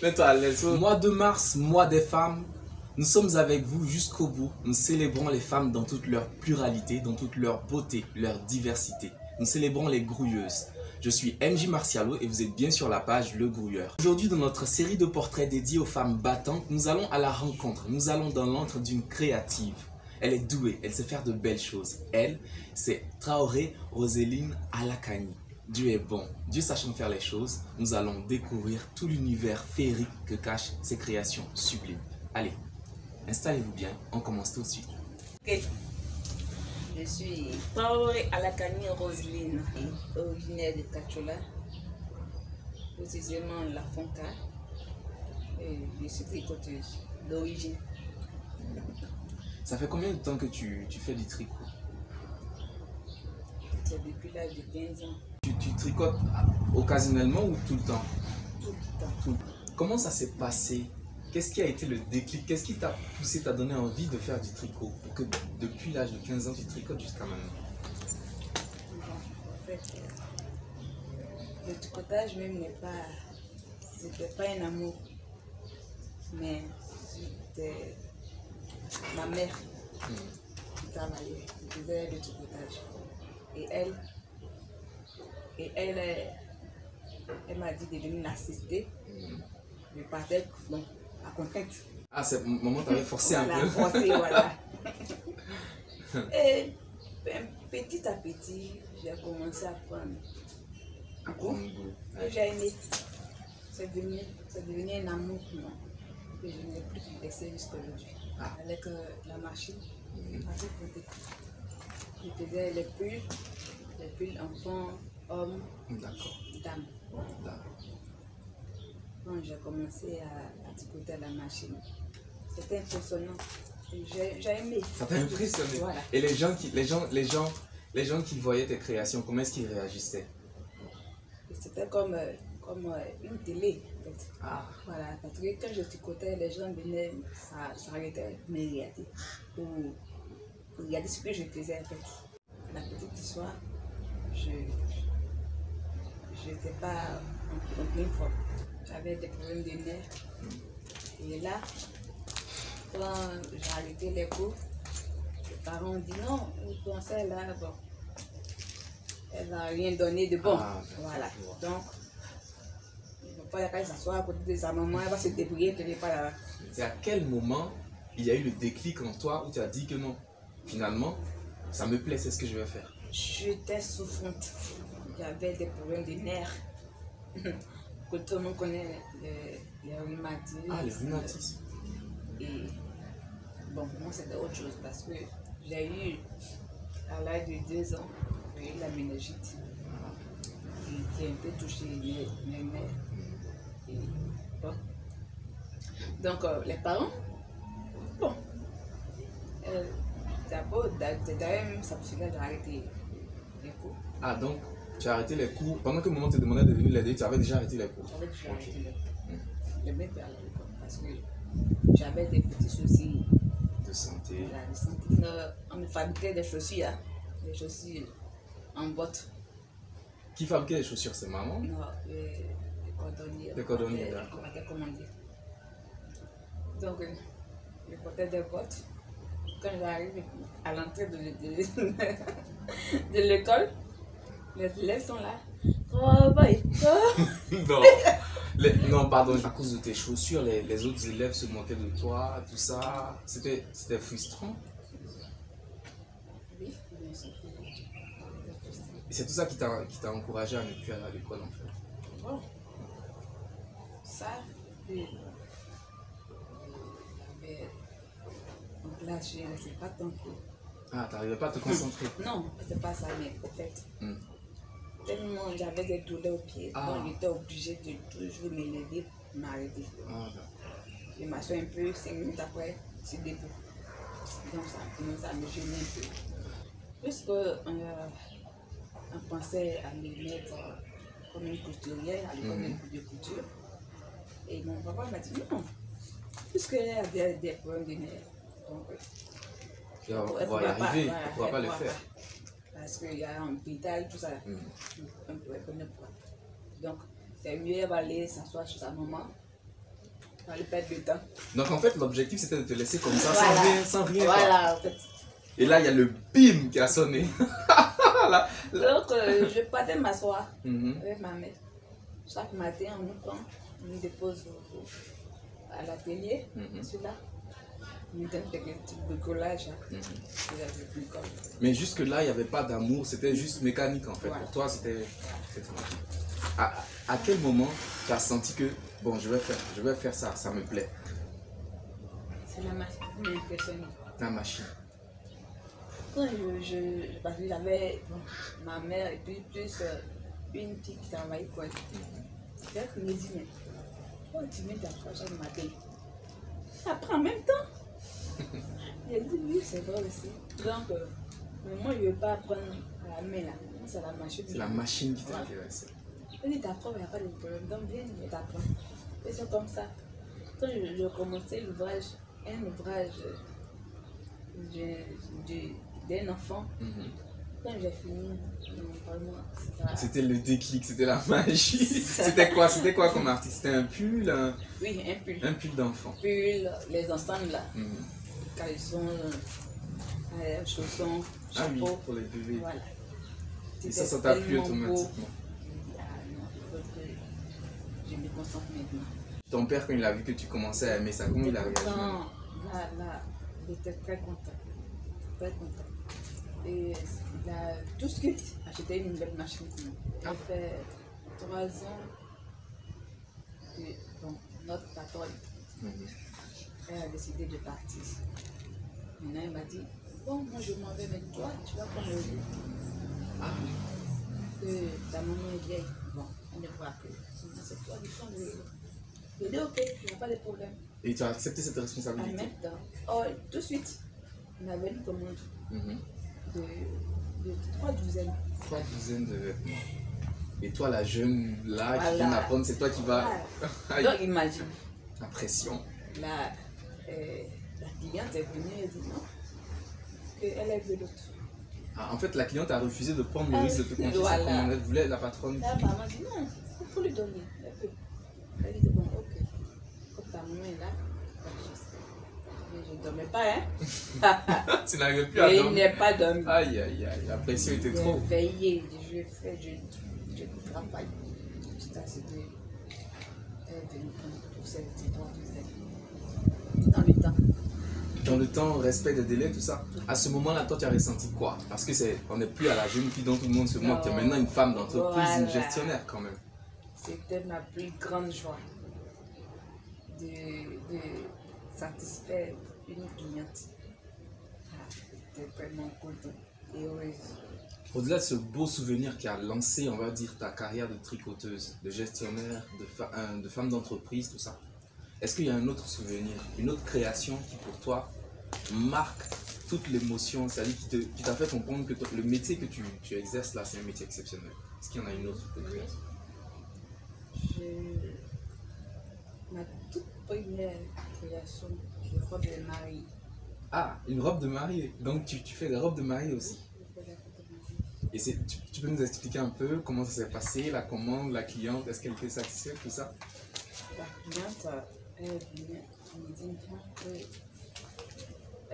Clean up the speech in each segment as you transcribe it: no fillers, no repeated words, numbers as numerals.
Mets-toi à l'aise. Mois de mars, mois des femmes. Nous sommes avec vous jusqu'au bout. Nous célébrons les femmes dans toute leur pluralité, dans toute leur beauté, leur diversité. Nous célébrons les grouilleuses. Je suis MJ Martialo et vous êtes bien sur la page Le Grouilleur. Aujourd'hui, dans notre série de portraits dédiés aux femmes battantes, nous allons à la rencontre. Nous allons dans l'antre d'une créative. Elle est douée, elle sait faire de belles choses. Elle, c'est Traoré Roseline Alakani. Dieu est bon, Dieu sachant faire les choses, nous allons découvrir tout l'univers féerique que cachent ses créations sublimes. Allez, installez-vous bien, on commence tout de suite. Ok. Je suis Traoré Alakani Roseline, originaire de Kachola, précisément la Fonka. Et je suis tricoteuse d'origine. Ça fait combien de temps que tu fais du tricot? C'est depuis l'âge de 15 ans. Tu tricotes occasionnellement ou tout le temps? Tout le temps. Tout le temps. Comment ça s'est passé? Qu'est-ce qui a été le déclic? Qu'est-ce qui t'a poussé, t'a donné envie de faire du tricot pour que depuis l'âge de 15 ans, tu tricotes jusqu'à maintenant? En fait, le tricotage même c'était pas un amour, mais c'était ma mère qui travaillait, qui faisait le tricotage. Et elle m'a dit de venir l'assister. Je partais bon, à contrainte. Ah, c'est maman t'avait forcé Voilà, un peu. forcé, voilà. Et petit à petit, j'ai commencé à prendre À prendre goût. Ouais. j'ai aimé. C'est devenu un amour pour moi. Et je n'ai plus laissé jusqu'à aujourd'hui. Ah. Avec la machine, avec côté. Je faisais les pulls enfants, hommes, D'accord. dames. D'accord. Quand j'ai commencé à tricoter à la machine, c'était impressionnant. J'ai aimé. Ça t'a impressionné. Voilà. Et les gens qui voyaient tes créations, comment est-ce qu'ils réagissaient? C'était comme une télé, en fait. Ah. Voilà, parce que quand je tricotais, les gens venaient s'arrêtaient, me regarder. Pour regarder ce que je faisais, en fait. La petite histoire, je n'étais pas en pleine forme. J'avais des problèmes de nerfs. Et là, quand j'ai arrêté les cours, les parents ont dit non, vous pensez là, bon, elle n'a rien donné de bon. Ah, voilà. je vois. Donc, il ne faut pas qu'elle s'assoie à côté de sa maman, elle va se débrouiller, qu'elle n'est pas là. C'est à quel moment il y a eu le déclic en toi où tu as dit que non, finalement, ça me plaît, c'est ce que je vais faire? J'étais souffrante. J'avais des problèmes de nerfs. Que tout le monde connaît les rhumatismes. Ah, le rhumatisme. Et bon, moi c'était autre chose parce que j'ai eu, à l'âge de 2 ans, j'ai eu la méningite qui a un peu touché mes nerfs. Et bon. Donc les parents, bon, d'abord, même ça me faisait d'arrêter les cours. Ah, donc tu as arrêté les cours. Pendant que maman te demandait de venir l'aider, tu avais déjà arrêté les cours. J'avais déjà arrêté Ok. les cours. Je m'étais à l'école parce que j'avais des petits soucis. De santé. Voilà, de santé. On me fabriquait des chaussures, hein, des chaussures en botte. Qui fabriquait les chaussures? C'est maman? Non, les cordonniers. Les cordonniers, On d'accord. m'avait commandé. Donc, je portais des bottes. Quand j'arrive à l'entrée de l'école, les élèves sont là. Oh, bye. Non. Non, pardon. À cause de tes chaussures, les autres élèves se moquaient de toi, tout ça. C'était frustrant. Oui, bien sûr. Et c'est tout ça qui t'a encouragé à ne plus aller à l'école, en fait. Bon, ça, j'avais en classe, je ne restais pas tant que. Ah, t'arrivais pas à te concentrer. Non, c'est pas ça, mais en fait, tellement j'avais des douleurs aux pieds, Ah. donc j'étais obligée de toujours me lever pour m'arrêter. Ah, d'accord. Je m'assois un peu, 5 minutes après, je suis debout. Donc ça a commencé à me gêner un peu. Puisque on pensait à me mettre comme une couturière à l'école de couture. Et mon papa m'a dit non, puisqu'elle a des problèmes de nerfs. Donc, Tu vas elle pouvoir y arriver, voilà, tu ne pourras elle pas le pourra faire. pas. Parce qu'il y a un pétale, tout ça. On ne peut pas. Donc, c'est mieux, elle va aller s'asseoir chez sa maman fallait perdre le temps. Donc en fait, l'objectif c'était de te laisser comme ça, Voilà. sans rien. Quoi. Voilà, en fait. Et là, il y a le bim qui a sonné. Là. Donc, je partais m'asseoir Mhm. avec ma mère. Chaque matin, on nous prend, on nous dépose à l'atelier, Mhm. celui-là. On nous donne quelques petits bricolages. Mhm. Et là, je bricole. Mais jusque-là, il n'y avait pas d'amour, c'était juste mécanique en fait. Voilà. Pour toi, c'était tranquille. À quel moment tu as senti que, bon, je vais faire ça, ça me plaît, C'est la machine qui m'impressionne. la machine. Quand parce que j'avais bon, ma mère et puis plus une petite qui travaillait pour elle. Elle me dit, mais pourquoi tu mets ta fois chaque matin? Ça prend en même temps. J'ai dit, oui, c'est vrai aussi. Donc, mais moi, je ne veux pas prendre à la main là. C'est la machine. C'est la machine qui t'intéresse. Elle dit, t'apprends, il n'y a pas de problème. Donc, viens, je t'apprends. Et c'est comme ça. Quand je commençais l'ouvrage, un ouvrage d'un enfant, Mhm. quand j'ai fini, vraiment, C'était le déclic, c'était la magie. C'était quoi comme artiste? C'était un pull, oui, un pull. un pull d'enfant. Pull, les ensembles là, Mhm. caleçons, chaussons, Ah oui, chapeau. pour les bébés. Voilà. Et ça t'a plu tellement beau. automatiquement. Ah non, il faut que je me concentre maintenant. Ton père, quand il a vu que tu commençais à aimer ça, comment il a réagi? Là, il était très content. Très content. Et il a tout de suite acheté une nouvelle machine. Il a fait 3 ans que bon, notre patron Mhm. a décidé de partir. Maintenant, il m'a dit, bon, moi je m'en vais, mais toi, tu vas prendre le lit. Ah, Que ta maman est vieille. Bon, on ne voit plus. Sinon, c'est toi qui prends le lit. J'ai dit, ok, il n'y a pas de problème. et tu as accepté cette En responsabilité? même temps, oh, tout de suite, on avait une commande Mhm. de 3 douzaines. 3 douzaines de vêtements. Et toi, la jeune là qui Voilà. vient d'apprendre, c'est toi qui vas. Voilà. Aïe, Donc, imagine, la pression. la cliente est venue et dit non, qu'elle est de l'autre. Ah, en fait, la cliente a refusé de prendre le risque de te confier sa Voilà. commande. Elle voulait la patronne. La maman dit non, il faut lui donner. Elle dit bon, ok. Comme ta maman est là, pas de souci. Mais je ne dormais pas, hein. Tu n'arrivais plus à Et il dormir. n'est pas dormi. Aïe, aïe, aïe, la pression était J'ai trop. veillé, je travaille. Jusqu'à ce que elle est venue prendre tout cette histoire dans le temps. Dans le temps, respect des délais, tout ça. À ce moment-là, toi, tu as ressenti quoi? Parce que on n'est plus à la jeune fille dont tout le monde se moque. Tu es maintenant une femme d'entreprise, une Voilà. gestionnaire quand même. C'était ma plus grande joie de satisfaire une cliente. Ah, j'étais vraiment contente et heureuse. Au-delà de ce beau souvenir qui a lancé, on va dire, ta carrière de tricoteuse, de gestionnaire, de femme d'entreprise, tout ça, est-ce qu'il y a un autre souvenir, une autre création qui pour toi marque toute l'émotion, c'est-à-dire qui t'a fait comprendre que le métier que tu exerces là, c'est un métier exceptionnel? Est-ce qu'il y en a une autre de création? Ma toute première création de robe de mariée. Ah, une robe de mariée. Donc tu fais des robes de mariée aussi. Et tu peux nous expliquer un peu comment ça s'est passé, la commande, la cliente, est-ce qu'elle était satisfaite, tout ça? La cliente, elle venait, elle me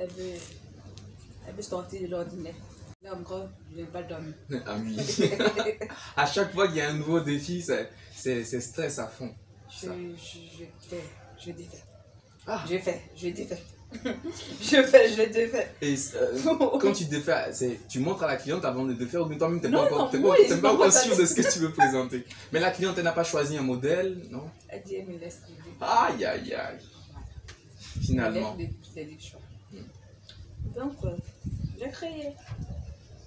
dit elle veut sortir de l'ordinaire. Là encore, je n'ai pas dormi. Ah oui. À chaque fois qu'il y a un nouveau défi, c'est stress à fond. Je défais. Ah. Je défais. je défais. Et quand tu défais, tu montres à la cliente avant de défaire ou toi-même tu n'es Non, pas encore, non, moi, t'es pas encore sûr de ce que tu veux présenter. Mais la cliente, elle n'a pas choisi un modèle, non? Elle dit, elle me laisse l'idée. Aïe, aïe, aïe. Finalement. Elle laisse les choix. Donc, j'ai créé.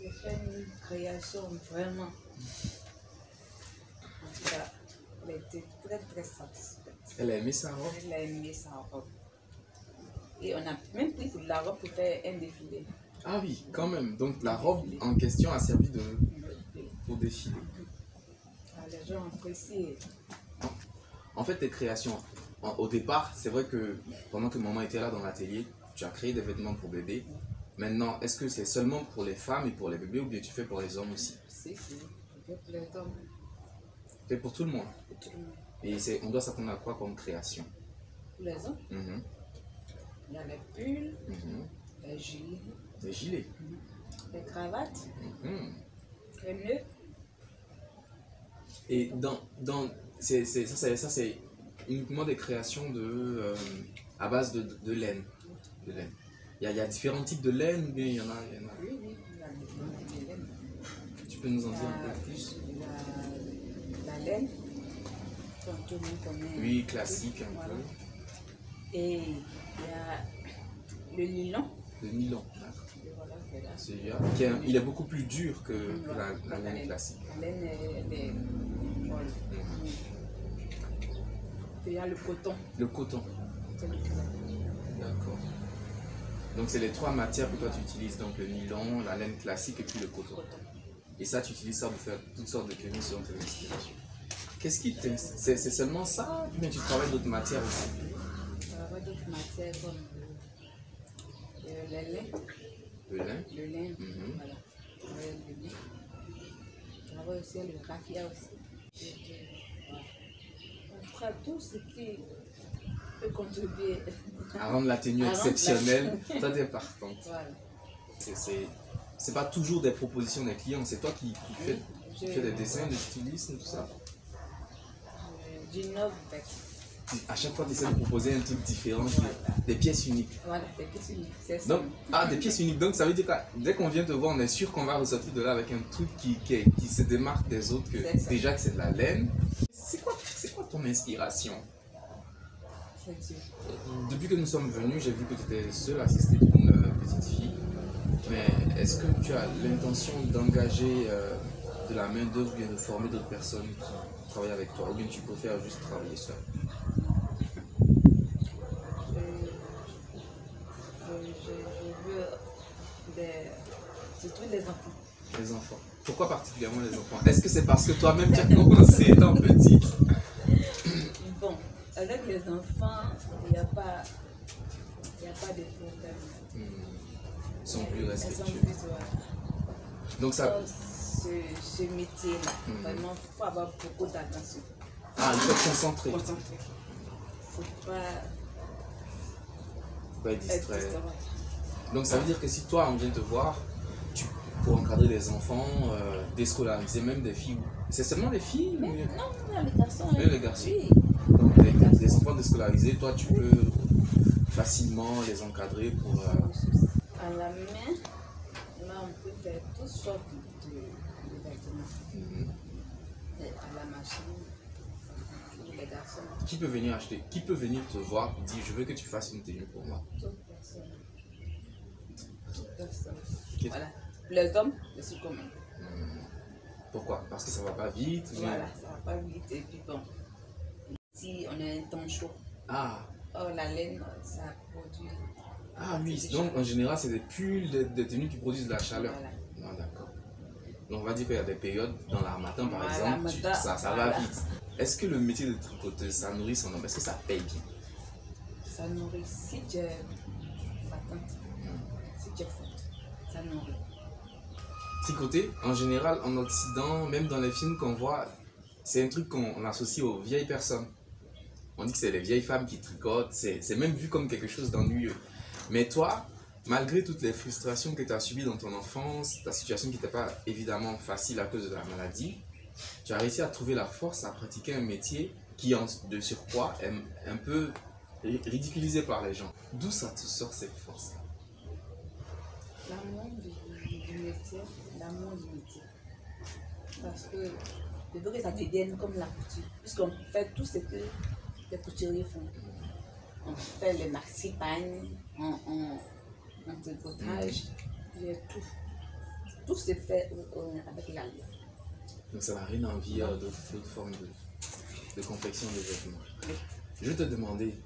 J'ai fait une création vraiment. En tout cas, elle était très très satisfaite. Elle a aimé sa robe. Elle a aimé sa robe. Et on a même pris pour la robe pour faire un défilé. Ah oui, quand même. Donc la robe en question a servi pour défiler. Ah, les gens apprécient. En fait, tes créations, au départ, c'est vrai que pendant que maman était là dans l'atelier, tu as créé des vêtements pour bébés. Maintenant, est-ce que c'est seulement pour les femmes et pour les bébés ou bien tu fais pour les hommes aussi? Si, je fais pour les hommes, Tu fais pour tout le monde. pour tout le monde. Et on doit s'attendre à quoi comme création? pour les hommes. Il y a les pulls, les gilets. Les gilets. Les cravates, les nœuds. Et ça c'est uniquement des créations à base de laine. De laine. Il y a différents types de laine ou bien il y en a. Oui, il y a des laines. Tu peux nous en dire un peu plus? La laine, comme tout le monde connaît. Oui, classique un peu. Et il y a le nylon. Le nylon. Voilà. Celui-là, il est beaucoup plus dur que la laine classique. La laine, elle est molle. Il y a le coton. Le coton. C'est le coton. D'accord. Donc c'est les trois matières que toi tu utilises, donc le nylon, la laine classique et puis le coton. Et ça, tu utilises ça pour faire toutes sortes de tenues selon tes inspirations. Qu'est-ce qui c'est seulement ça ou bien tu travailles d'autres matières aussi? Je travaille d'autres matières comme le lin. Le lin? Le lin, voilà. Je travaille le lin. Je travaille aussi le raffia aussi. On fera tout ce qui peut contribuer à rendre la tenue exceptionnelle. Toi, tu es partante. Voilà. C'est pas toujours des propositions des clients, c'est toi qui fais des dessins, des stylismes, tout ça. J'innove avec. À chaque fois, tu essaies de proposer un truc différent, des pièces uniques. Voilà, des pièces uniques, c'est ça. Donc, des pièces uniques. Donc, ça veut dire que dès qu'on vient te voir, on est sûr qu'on va ressortir de là avec un truc qui se démarque des autres, déjà que c'est de la laine. C'est quoi ton inspiration? Depuis que nous sommes venus, j'ai vu que tu étais seule assistée d'une petite fille. Mais est-ce que tu as l'intention d'engager de la main d'œuvre ou bien de former d'autres personnes qui travaillent avec toi, ou bien tu préfères juste travailler seul? Je veux surtout les enfants. Les enfants. Pourquoi particulièrement les enfants? Est-ce que c'est parce que toi-même tu as commencé étant petite? Bon, avec les enfants, il n'y a pas de problème. Ils sont plus respectueux. Donc ça... ce métier-là, vraiment, il faut avoir beaucoup d'attention. Ah, il faut être concentré. Il ne faut pas être distrait. Donc ça veut dire que si toi, on vient te voir, pour encadrer des enfants, déscolariser même des filles. C'est seulement des filles? Non, les garçons. Même les garçons. Oui. Donc les enfants déscolarisés, toi tu peux facilement les encadrer pour... À la main, là on peut faire toutes sortes de vêtements. Et à la machine, pour les garçons. Qui peut venir acheter? Qui peut venir te voir et dire je veux que tu fasses une tenue pour moi? Toute personne. Toute personne. Voilà. Les hommes, je suis comme Pourquoi? Parce que ça va pas vite? Voilà, ça va pas vite. Et puis bon, si on a un temps chaud, la laine, ça produit. Ah oui, donc en général, c'est des pulls, des tenues qui produisent de la chaleur. Voilà. Ah, d'accord. Donc on va dire qu'il y a des périodes, dans l'harmattan par exemple, ça voilà. va vite. Est-ce que le métier de tricoteuse, ça nourrit son homme? Est-ce que ça paye bien? Ça nourrit. Si tu es patente, si tu es forte, ça nourrit. Tricoter, en général, en Occident, même dans les films qu'on voit, c'est un truc qu'on associe aux vieilles personnes. On dit que c'est les vieilles femmes qui tricotent, c'est même vu comme quelque chose d'ennuyeux. Mais toi, malgré toutes les frustrations que tu as subies dans ton enfance, ta situation qui n'était pas évidemment facile à cause de la maladie, tu as réussi à trouver la force à pratiquer un métier qui, de surcroît, est un peu ridiculisé par les gens. D'où ça te sort cette force? L'amour du métier, l'amour du métier. Parce que je veux que ça devienne comme la couture. Puisqu'on fait tout ce que les couturiers font. On fait les maxi-pagnes, on tricotage, tout. Tout se fait avec la laine. Donc ça n'a rien à envier à d'autres formes de confection de vêtements. Oui. Je vais te demander,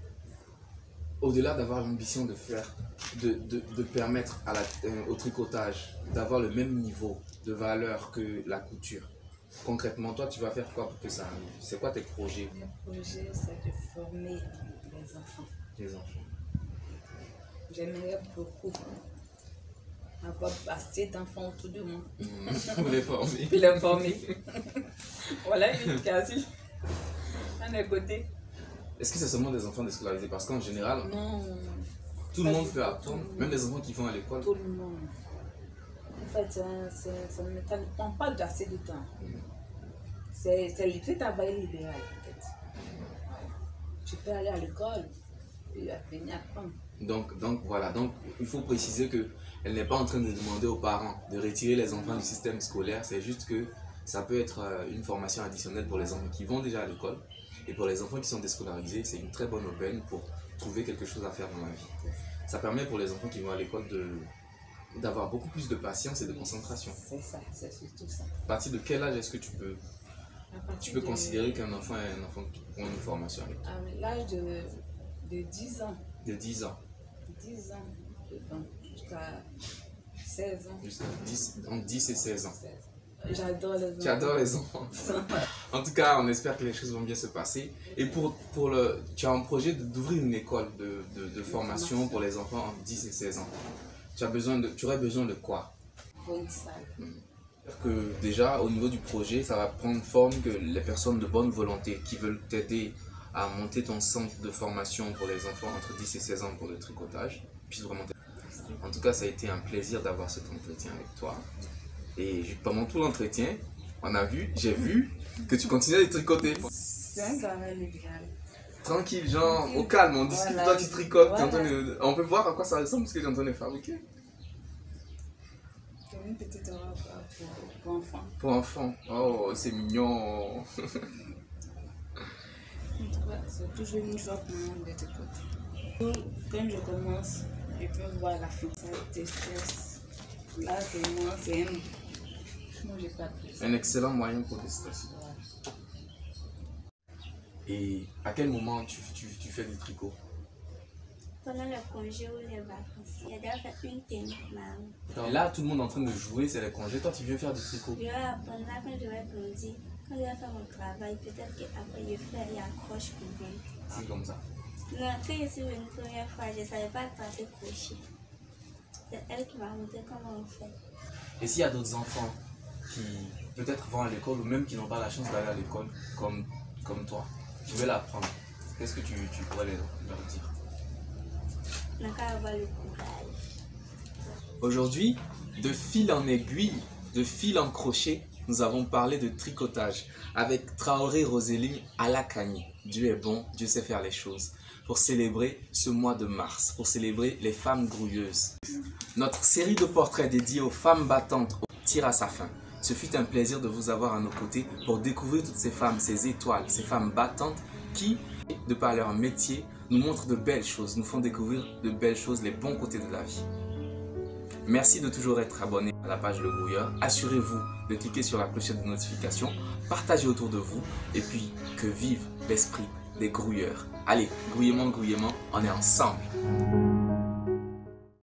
au-delà d'avoir l'ambition de faire, de permettre au tricotage d'avoir le même niveau de valeur que la couture, concrètement, toi, tu vas faire quoi pour que ça arrive? C'est quoi tes projets? Mes projets, c'est de former les enfants. Les enfants. J'aimerais beaucoup avoir assez d'enfants autour de moi. Pour les former. Pour les former. Voilà une éducation. À mes côtés. Est-ce que c'est seulement des enfants déscolarisés? Parce qu'en général, Non, tout le monde peut apprendre, même les enfants qui vont à l'école. tout le monde. En fait, ça ne prend pas assez de temps. C'est le travail libéral, en fait. Tu peux aller à l'école et venir apprendre. Donc voilà, donc il faut préciser qu'elle n'est pas en train de demander aux parents de retirer les enfants du système scolaire, c'est juste que ça peut être une formation additionnelle pour les enfants qui vont déjà à l'école. Et pour les enfants qui sont déscolarisés, c'est une très bonne aubaine pour trouver quelque chose à faire dans la vie. Ça permet pour les enfants qui vont à l'école d'avoir beaucoup plus de patience et de concentration. C'est ça, c'est surtout ça. À partir de quel âge est-ce que tu peux À partir considérer qu'un enfant est un enfant qui prend une formation avec toi? à l'âge de 10 ans. De 10 ans. 10 ans, donc jusqu'à 16 ans. Entre 10 et 16 ans. J'adore les enfants. Tu adores les enfants. En tout cas, on espère que les choses vont bien se passer. Et tu as un projet d'ouvrir une école de formation pour les enfants entre 10 et 16 ans. Tu aurais besoin de quoi? Pour une salle. Que déjà, au niveau du projet, ça va prendre forme que les personnes de bonne volonté qui veulent t'aider à monter ton centre de formation pour les enfants entre 10 et 16 ans pour le tricotage puissent vraiment t'aider. En tout cas, ça a été un plaisir d'avoir cet entretien avec toi. Et pendant tout l'entretien, j'ai vu que tu continuais de tricoter. C'est un travail libéral. Tranquille, genre au calme, on discute, Voilà. toi tu tricotes, Voilà. on peut voir à quoi ça ressemble ce que tu es en train de fabriquer. Comme une petite robe pour enfants. Pour enfants, oh c'est mignon. En tout cas, c'est toujours une joie pour moi de tricoter. Quand je commence, je peux voir la fin. Ça te stresse. Là, c'est moi, c'est un. Moi, j'ai pas de Un excellent moyen pour déstresser. Et à quel moment tu fais du tricot? Pendant le congé ou les vacances, il y a déjà fait une tenue. Et là, tout le monde est en train de jouer, c'est les congés. Toi, tu viens faire du tricot. Je vais apprendre là quand je vais grandir. Quand je vais faire mon travail, peut-être qu'après je fais et accroche pour vendre. C'est comme ça. Non, quand je suis venue une première fois, je ne savais pas attraper crochet. C'est elle qui m'a montré comment on fait. Et s'il y a d'autres enfants qui peut-être vont à l'école ou même qui n'ont pas la chance d'aller à l'école comme toi, qui veulent apprendre, qu'est-ce que tu pourrais leur dire? On n'a qu'à avoir le courage. Aujourd'hui, de fil en aiguille, de fil en crochet, nous avons parlé de tricotage avec Traoré Roséline Alakani. Dieu est bon, Dieu sait faire les choses. Pour célébrer ce mois de mars, pour célébrer les femmes grouilleuses. Notre série de portraits dédiés aux femmes battantes tire à sa fin. Ce fut un plaisir de vous avoir à nos côtés pour découvrir toutes ces femmes, ces étoiles, ces femmes battantes qui, de par leur métier, nous montrent de belles choses, nous font découvrir de belles choses, les bons côtés de la vie. Merci de toujours être abonné à la page Le Grouilleur. Assurez-vous de cliquer sur la clochette de notification, partagez autour de vous et puis que vive l'esprit des grouilleurs. Allez, grouillement, on est ensemble.